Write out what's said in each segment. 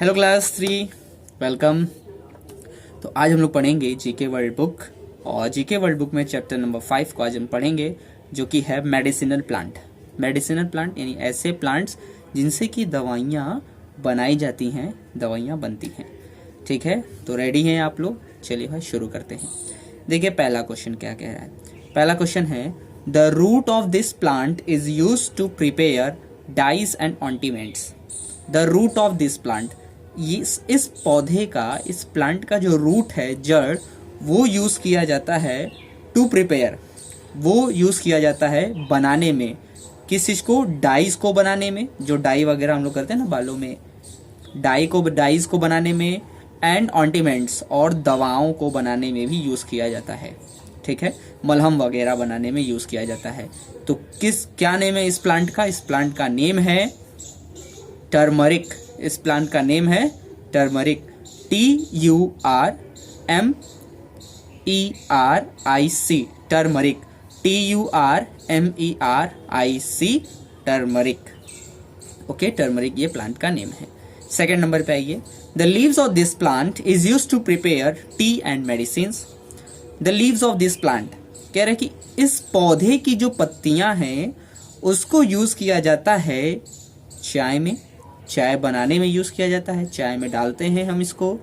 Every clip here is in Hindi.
Hello class 3, welcome. तो आज हम लोग पढ़ेंगे जीके वर्ल्ड बुक, और जीके वर्ल्ड बुक में चैप्टर नंबर 5 को आज हम पढ़ेंगे, जो कि है मेडिसिनल प्लांट। मेडिसिनल प्लांट यानी ऐसे प्लांट्स जिनसे कि दवाइयाँ बनाई जाती हैं, दवाइयाँ बनती हैं। ठीक है, तो रेडी हैं आप लोग? चलिए भाई शुरू करते हैं। देखिए पहला क्वेश्चन क्या कह रहा है। पहला क्वेश्चन है, the root of this plant is use to prepare dyes and ointments. The root of this plant, इस पौधे का, इस प्लांट का जो रूट है, जड़, वो यूज किया जाता है टू प्रिपेयर, वो यूज किया जाता है बनाने में। किस चीज को? डाइज को बनाने में, जो डाई वगैरह हम लोग करते हैं ना बालों में, डाइज को बनाने में, एंड ऑइंटमेंट्स, और दवाओं को बनाने में भी यूज किया जाता है। ठीक है, मलहम वगैरह बनाने में यूज किया जाता है। तो क्या नेम है इस प्लांट का? इस प्लांट का नेम है टर्मरिक। इस प्लांट का नेम है turmeric. TURMERIC, turmeric. TURMERIC, turmeric. Okay, turmeric ये प्लांट का नेम है। सेकेंड नंबर पे आइए। The leaves of this plant is use to prepare tea and medicine. The leaves of this plant कह रहे कि इस पौधे की जो पत्तियां हैं उसको यूज किया जाता है चाय में, चाय बनाने में यूज किया जाता है, चाय में डालते हैं हम इसको,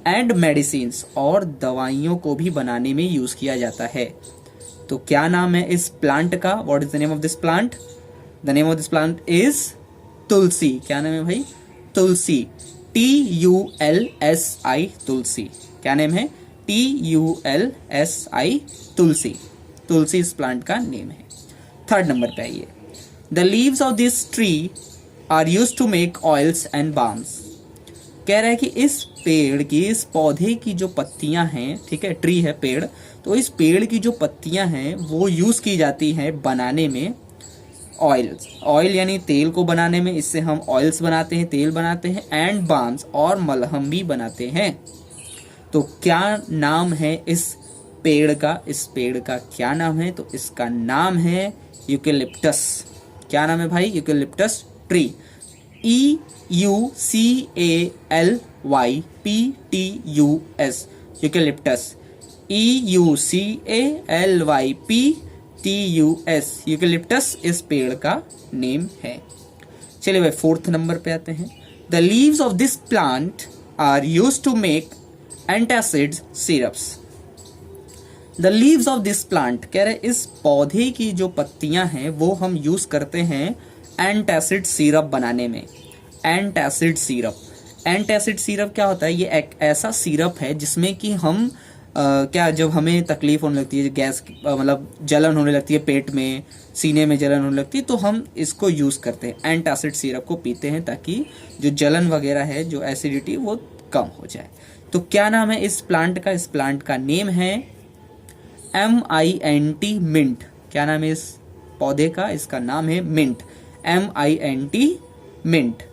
एंड मेडिसिन, और दवाइयों को भी बनाने में यूज किया जाता है। तो क्या नाम है इस प्लांट का? What is the name of this plant? The name of this plant is tulsi. क्या नाम है भाई? तुलसी। TULSI, तुलसी। क्या नेम है? TULSI, तुलसी। तुलसी इस प्लांट का नेम है। थर्ड नंबर पे आइए। The leaves of this tree are use to make oils and balms. कह रहा है कि इस पेड़ की, इस पौधे की जो पत्तियां हैं, ठीक है, ट्री है पेड़, तो इस पेड़ की जो पत्तियां हैं वो यूज की जाती हैं बनाने में ऑयल्स। ऑयल यानी तेल को बनाने में, इससे हम ऑयल्स बनाते हैं, तेल बनाते हैं, एंड बाम्स, और मलहम भी बनाते हैं। तो क्या नाम है इस पेड़ का? इस पेड़ का क्या नाम है? तो इसका नाम है यूकेलिप्टस। क्या नाम है भाई? Eucalyptus tree. EUCALYPTUS, eucalyptus. EUCALYPTUS, eucalyptus इस पेड़ का नेम है। चलिए भाई फोर्थ नंबर पे आते हैं। The leaves of this plant are use to make antacids syrups. The leaves of this plant, कह रहे इस पौधे की जो पत्तियां हैं वो हम यूज करते हैं एंटासिड सिरप बनाने में। एंटासिड सिरप, एंटासिड सिरप क्या होता है? ये एक ऐसा सिरप है जिसमें कि हम क्या, जब हमें तकलीफ होने लगती है, गैस मतलब जलन होने लगती है पेट में, सीने में जलन होने लगती है, तो हम इसको यूज करते हैं, एंटासिड सिरप को पीते हैं, ताकि जो जलन वगैरह है, जो एसिडिटी, वो कम हो जाए। तो क्या नाम है इस प्लांट का? इस प्लांट का नेम है MINT, मिंट। क्या नाम है इस पौधे का? इसका नाम है mint. MINT, mint.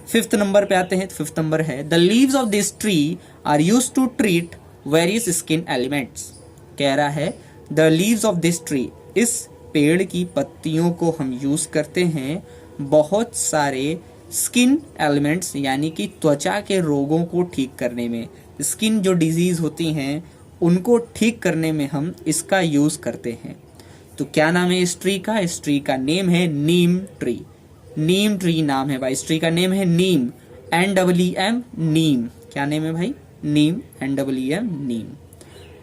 Fifth number पे आते हैं। फिफ्थ नंबर है, the leaves of this tree are use to treat various skin ailments. कह रहा है the leaves of this tree, इस पेड़ की पत्तियों को हम यूज करते हैं बहुत सारे स्किन एलिमेंट्स, यानी कि त्वचा के रोगों को ठीक करने में, स्किन जो डिजीज होती हैं उनको ठीक करने में हम इसका यूज करते हैं। तो क्या नाम है इस ट्री का? इस ट्री का नेम है नीम ट्री। नीम ट्री नाम है भाई। इस ट्री का नेम है नीम, NEEM, नीम। क्या नेम है भाई? नीम, NEEM, नीम।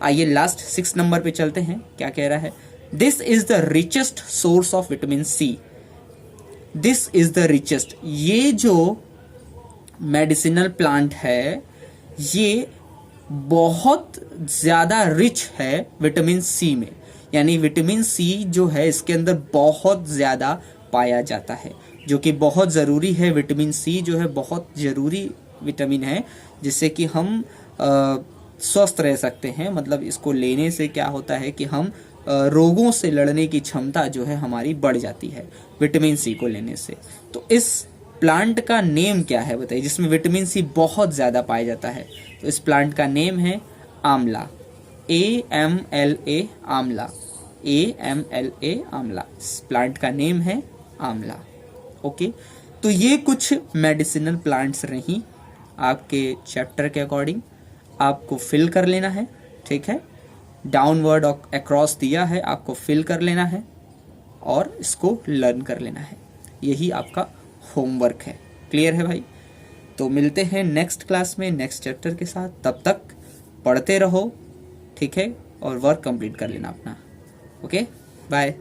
आइए लास्ट 6 नंबर पे चलते हैं। क्या कह रहा है? This is the richest source of vitamin C. This is the richest, ये जो मेडिसिनल प्लांट है ये बहुत ज्यादा रिच है विटामिन सी में, यानी विटामिन सी जो है इसके अंदर बहुत ज्यादा पाया जाता है, जो कि बहुत ज़रूरी है। विटामिन सी जो है बहुत ज़रूरी विटामिन है, जिससे कि हम स्वस्थ रह सकते हैं। मतलब इसको लेने से क्या होता है कि हम रोगों से लड़ने की क्षमता जो है हमारी बढ़ जाती है विटामिन सी को लेने से। तो इस प्लांट का नेम क्या है बताइए, जिसमें विटामिन सी बहुत ज़्यादा पाया जाता है? तो इस प्लांट का नेम है आंवला। AMLA, आंवला। AMLA, आंवला। इस प्लांट का नेम है आंवला। ओके, तो ये कुछ मेडिसिनल प्लांट्स रही आपके चैप्टर के अकॉर्डिंग आपको फिल कर लेना है, ठीक है। डाउनवर्ड और अक्रॉस दिया है, आपको फिल कर लेना है और इसको लर्न कर लेना है। यही आपका होमवर्क है। क्लियर है भाई? तो मिलते हैं नेक्स्ट क्लास में नेक्स्ट चैप्टर के साथ। तब तक पढ़ते रहो, ठीक है, और वर्क कंप्लीट कर लेना अपना। Okay, bye.